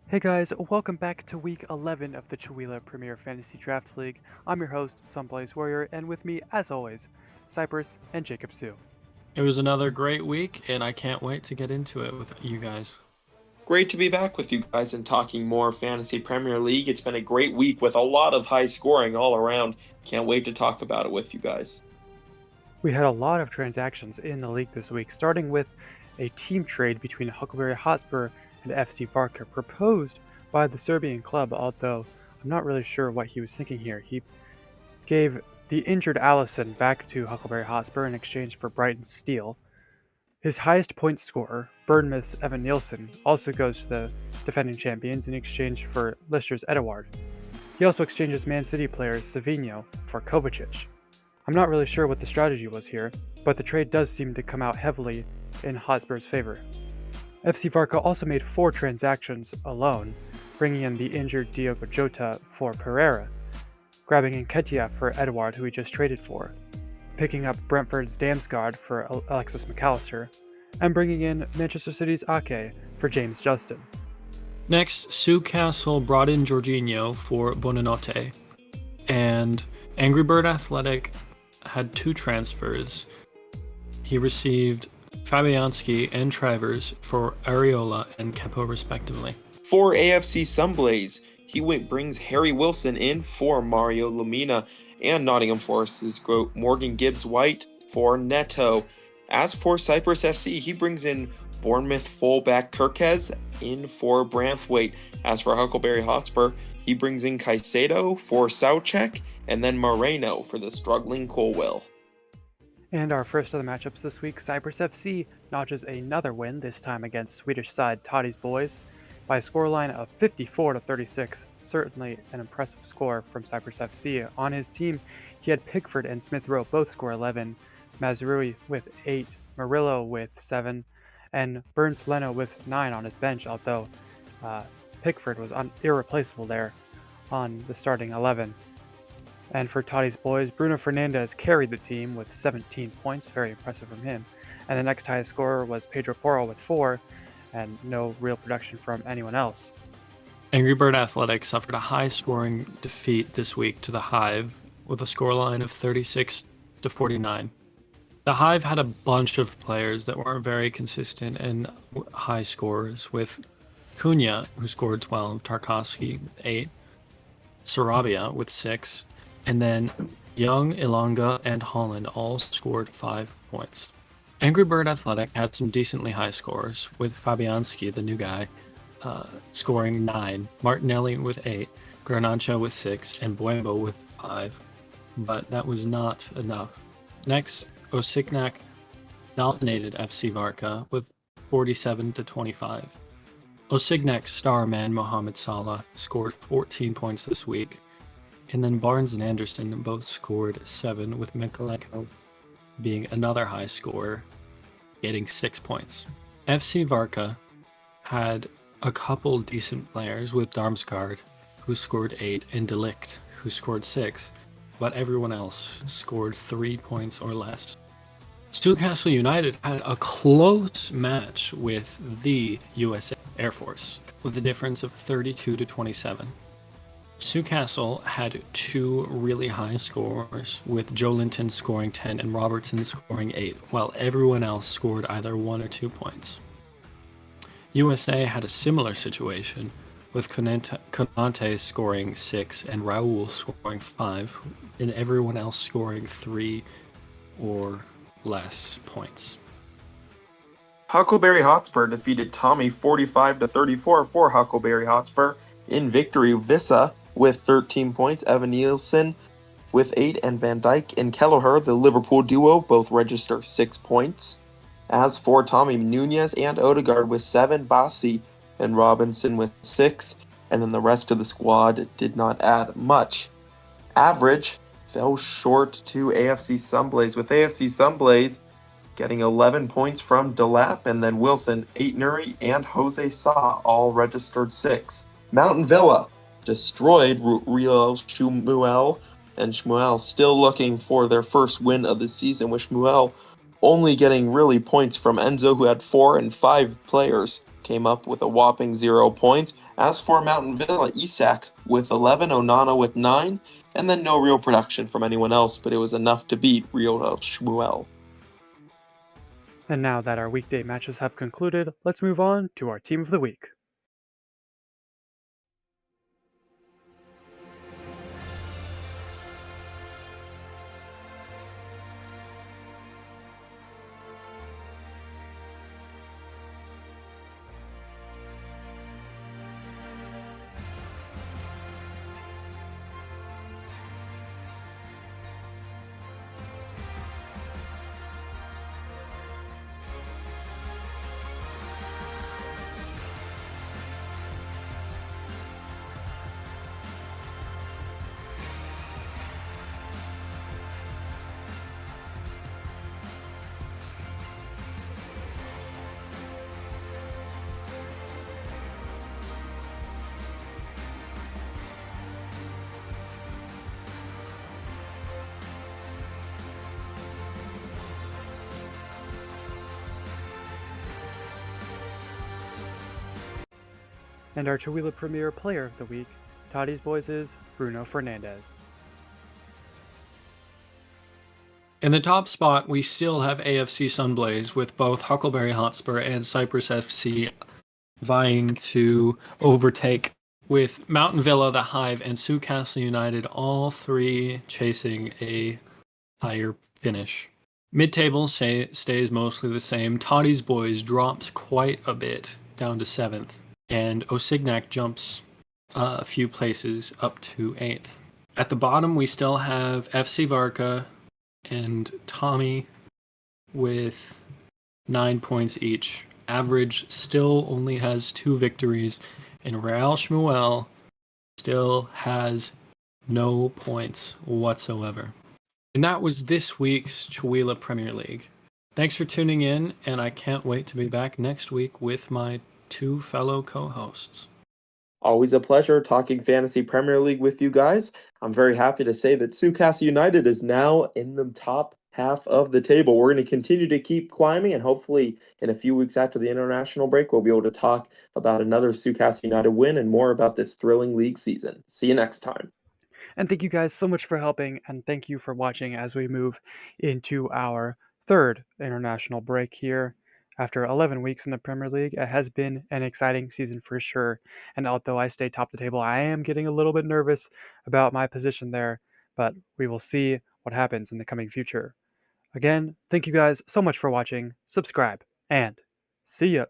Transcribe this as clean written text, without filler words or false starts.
Hey guys, welcome back to week 11 of the Chewelah Premier Fantasy Draft League. I'm your host, Someplace Warrior, and with me, as always, Cypress and Jacob Sue. It was another great week, and I can't wait to get into it with you guys. Great to be back with you guys and talking more Fantasy Premier League. It's been a great week with a lot of high scoring all around. Can't wait to talk about it with you guys. We had a lot of transactions in the league this week, starting with a team trade between Huckleberry Hotspur and FC Varka proposed by the Serbian club, although I'm not really sure what he was thinking here. He gave the injured Allison back to Huckleberry Hotspur in exchange for Brighton Steel. His highest point scorer, Bournemouth's Evan Nielsen, also goes to the defending champions in exchange for Leicester's Edouard. He also exchanges Man City player Savinho for Kovacic. I'm not really sure what the strategy was here, but the trade does seem to come out heavily in Hotspur's favor. FC Varka also made 4 transactions alone, bringing in the injured Diogo Jota for Pereira, grabbing Nketiah for Edouard, who he just traded for, picking up Brentford's Damsgaard for Alexis McAllister, and bringing in Manchester City's Ake for James Justin. Next, Sue Castle brought in Jorginho for Bonanotte, and Angry Bird Athletic had 2 transfers. He received Fabianski and Travers for Areola and Kepo respectively. For AFC Sunblaze, brings Harry Wilson in for Mario Lemina, and Nottingham Forest's Morgan Gibbs White for Neto. As for Cyprus FC, he brings in Bournemouth fullback Kirkez in for Branthwaite. As for Huckleberry Hotspur, he brings in Caicedo for Soucek, and then Moreno for the struggling Colwell. And our first of the matchups this week, Cyprus FC notches another win, this time against Swedish side Toddy's Boys, by a scoreline of 54-36. Certainly an impressive score from Cyprus FC. On his team, he had Pickford and Smith Rowe both score 11, Mazrui with 8, Murillo with 7, and Bernd Leno with 9 on his bench, although Pickford was irreplaceable there on the starting 11. And for Toddy's Boys, Bruno Fernandes carried the team with 17 points, very impressive from him. And the next highest scorer was Pedro Porro with 4, and no real production from anyone else. Angry Bird Athletic suffered a high-scoring defeat this week to the Hive with a scoreline of 36-49. The Hive had a bunch of players that weren't very consistent and high scorers, with Cunha, who scored 12, Tarkovsky with 8, Sarabia with 6, and then Young, Ilonga, and Holland all scored 5 points. Angry Bird Athletic had some decently high scores, with Fabianski, the new guy, scoring 9, Martinelli with 8, Garnacho with 6, and Buembo with 5, but that was not enough. Next, Osignac dominated FC Varka with 47-25. Osignac's star man Mohamed Salah scored 14 points this week, and then Barnes and Anderson both scored 7, with Mikalenko being another high scorer, getting 6 points. FC Varka had a couple decent players, with Darmsgaard, who scored 8, and Delict, who scored 6, but everyone else scored 3 points or less. Newcastle United had a close match with the USA Air Force, with a difference of 32-27. Newcastle had 2 really high scores, with Joe Linton scoring 10 and Robertson scoring 8, while everyone else scored either 1 or 2 points. USA had a similar situation, with Konate scoring 6 and Raul scoring 5, and everyone else scoring 3 or less points. Huckleberry Hotspur defeated Tommy 45-34 for Huckleberry Hotspur in victory. Vissa with 13 points, Evan Nielsen with 8, and Van Dijk and Kelleher, the Liverpool duo, both register 6 points. As for Tommy, Nunez and Odegaard with 7, Bassi and Robinson with 6, and then the rest of the squad did not add much. Average fell short to AFC Sunblaze, with AFC Sunblaze getting 11 points from Delap, and then Wilson, 8, Nuri, and Jose Sa all registered 6. Mountain Villa destroyed Real Shmuel, and Shmuel still looking for their first win of the season, with Shmuel only getting really points from Enzo, who had 4 and 5 players came up with a whopping 0 points. As for Mountain Villa, Isak with 11, Onana with 9, and then no real production from anyone else, but it was enough to beat Real Shmuel. And now that our weekday matches have concluded, let's move on to our team of the week. And our Chewelah Premier Player of the Week, Toddy's Boys, is Bruno Fernandes. In the top spot, we still have AFC Sunblaze, with both Huckleberry Hotspur and Cyprus FC vying to overtake, with Mountain Villa, the Hive, and Newcastle United all three chasing a higher finish. Mid-table stays mostly the same. Toddy's Boys drops quite a bit, down to 7th, and Osignac jumps a few places up to 8th. At the bottom, we still have FC Varka and Tommy with 9 points each. Average still only has 2 victories, and Real Shmuel still has no points whatsoever. And that was this week's Chewelah Premier League. Thanks for tuning in, and I can't wait to be back next week with my 2 fellow co-hosts. Always a pleasure talking Fantasy Premier League with you guys. I'm very happy to say that Newcastle United is now in the top half of the table. We're going to continue to keep climbing, and hopefully in a few weeks after the international break, we'll be able to talk about another Newcastle United win and more about this thrilling league season. See you next time. And thank you guys so much for helping, and thank you for watching as we move into our third international break here. After 11 weeks in the Premier League, it has been an exciting season for sure. And although I stay top of the table, I am getting a little bit nervous about my position there, but we will see what happens in the coming future. Again, thank you guys so much for watching, subscribe, and see ya!